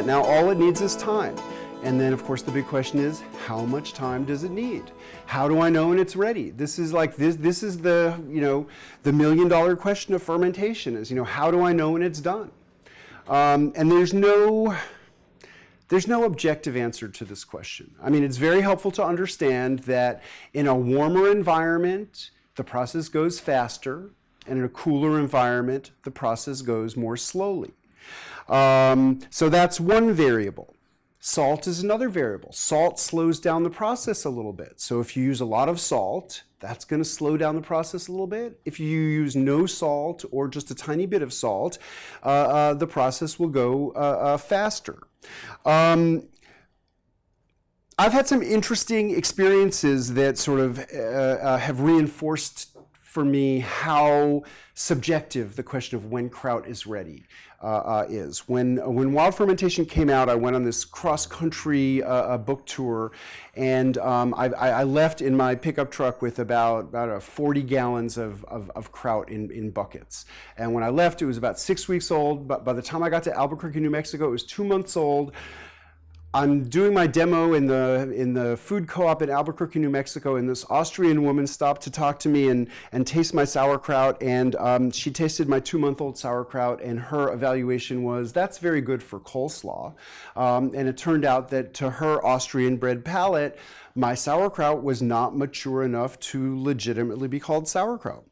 Now all it needs is time. And then of course the big question is, how much time does it need? How do I know when it's ready? This is like this is the, the million-dollar question of fermentation is, how do I know when it's done? And there's no objective answer to this question. I mean, it's very helpful to understand that in a warmer environment, the process goes faster, and in a cooler environment, the process goes more slowly. So that's one variable. Salt is another variable. Salt slows down the process a little bit. So if you use a lot of salt, that's going to slow down the process a little bit. If you use no salt or just a tiny bit of salt, the process will go faster. I've had some interesting experiences that sort of have reinforced for me how subjective the question of when kraut is ready is. When Wild Fermentation came out, I went on this cross-country book tour, and I left in my pickup truck with about 40 gallons of kraut in buckets. And when I left, it was about 6 weeks old, but by the time I got to Albuquerque, New Mexico, it was 2 months old. I'm doing my demo in the food co-op in Albuquerque, New Mexico, and this Austrian woman stopped to talk to me and taste my sauerkraut, and she tasted my 2-month-old sauerkraut, and her evaluation was, that's very good for coleslaw. And it turned out that to her Austrian-bred palate, my sauerkraut was not mature enough to legitimately be called sauerkraut.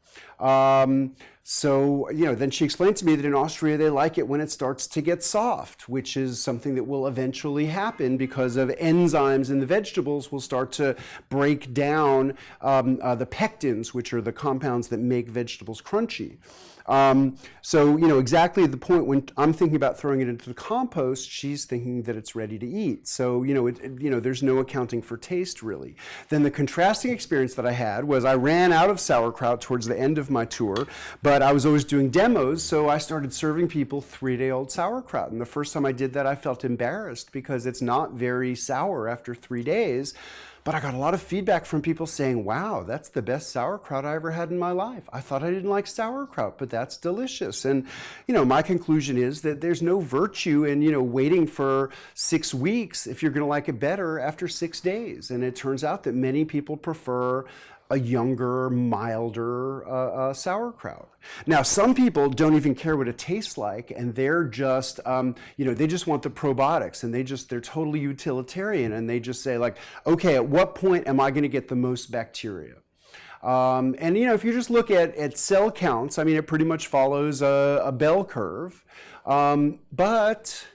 So, then she explained to me that in Austria they like it when it starts to get soft, which is something that will eventually happen because of enzymes in the vegetables will start to break down the pectins, which are the compounds that make vegetables crunchy. So, exactly the point when I'm thinking about throwing it into the compost, she's thinking that it's ready to eat. So, there's no accounting for taste really. Then the contrasting experience that I had was I ran out of sauerkraut towards the end of my tour, but I was always doing demos, so I started serving people 3-day-old sauerkraut. And the first time I did that, I felt embarrassed because it's not very sour after 3 days. But I got a lot of feedback from people saying, wow, that's the best sauerkraut I ever had in my life. I thought I didn't like sauerkraut, but that's delicious. And, my conclusion is that there's no virtue in, waiting for 6 weeks if you're going to like it better after 6 days. And it turns out that many people prefer a younger, milder sauerkraut. Now, some people don't even care what it tastes like, and they're just, they just want the probiotics, and they're totally utilitarian, and they just say like, okay, at what point am I going to get the most bacteria? And if you just look at cell counts, I mean, it pretty much follows a bell curve, but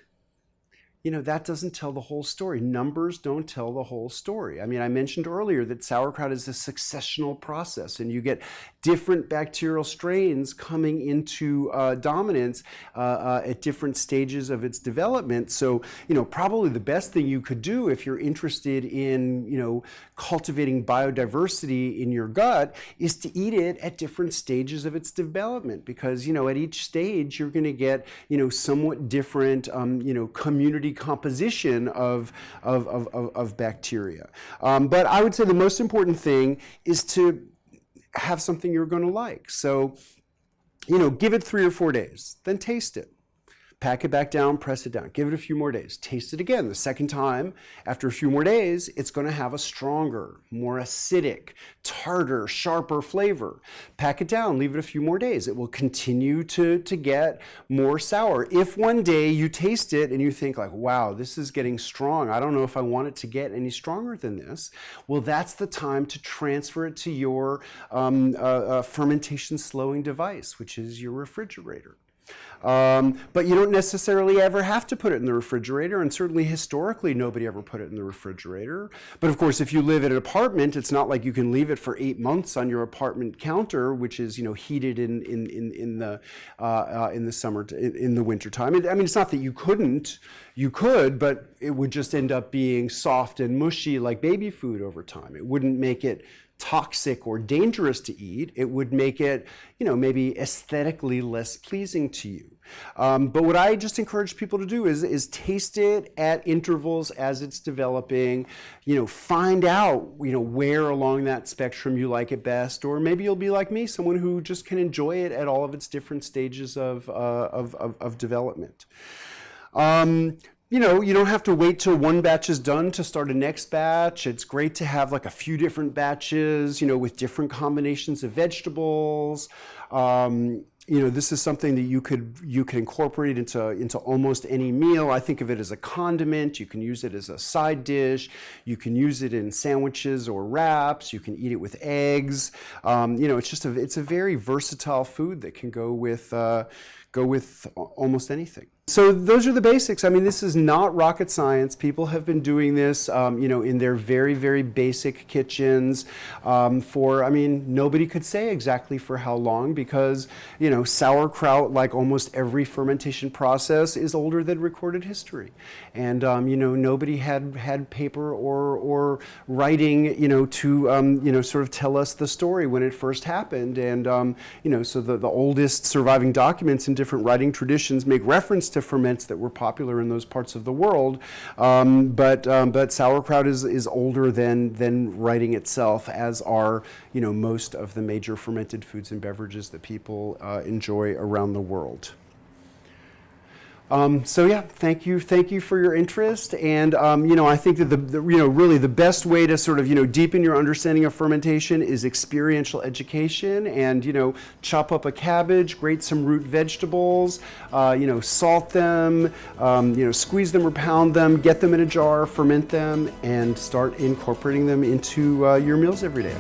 that doesn't tell the whole story. Numbers don't tell the whole story. I mean, I mentioned earlier that sauerkraut is a successional process, and you get different bacterial strains coming into dominance at different stages of its development. So, probably the best thing you could do if you're interested in, cultivating biodiversity in your gut is to eat it at different stages of its development, because, at each stage you're going to get, somewhat different, community composition of bacteria. But I would say the most important thing is to have something you're going to like. So, give it 3 or 4 days, then taste it. Pack it back down, press it down, give it a few more days, taste it again. The second time, after a few more days, it's going to have a stronger, more acidic, tartar, sharper flavor. Pack it down, leave it a few more days. It will continue to get more sour. If one day you taste it and you think like, wow, this is getting strong, I don't know if I want it to get any stronger than this, well, that's the time to transfer it to your fermentation slowing device, which is your refrigerator. But you don't necessarily ever have to put it in the refrigerator, and certainly historically nobody ever put it in the refrigerator. But of course, if you live in an apartment, it's not like you can leave it for 8 months on your apartment counter, which is heated in the summer, in the winter time. I mean, it's not that you couldn't. You could, but it would just end up being soft and mushy like baby food over time. It wouldn't make it toxic or dangerous to eat. It would make it, maybe aesthetically less pleasing to you. But what I just encourage people to do is taste it at intervals as it's developing, find out, where along that spectrum you like it best, or maybe you'll be like me, someone who just can enjoy it at all of its different stages of development. You know, you don't have to wait till one batch is done to start a next batch. It's great to have like a few different batches, you know, with different combinations of vegetables. You know, this is something that you could incorporate into almost any meal. I think of it as a condiment. You can use it as a side dish. You can use it in sandwiches or wraps. You can eat it with eggs. You know, it's a very versatile food that can go with almost anything. So those are the basics. I mean, this is not rocket science. People have been doing this, you know, in their very, very basic kitchens I mean, nobody could say exactly for how long, because, you know, sauerkraut, like almost every fermentation process, is older than recorded history. And, you know, nobody had paper or writing, you know, to, you know, sort of tell us the story when it first happened. And, you know, so the oldest surviving documents in different writing traditions make reference to ferments that were popular in those parts of the world, but sauerkraut is older than writing itself, as are, you know, most of the major fermented foods and beverages that people enjoy around the world. So yeah, thank you for your interest, and you know, I think that you know, really the best way to sort of, you know, deepen your understanding of fermentation is experiential education. And, you know, chop up a cabbage, grate some root vegetables, you know, salt them, you know, squeeze them or pound them, get them in a jar, ferment them, and start incorporating them into your meals every day.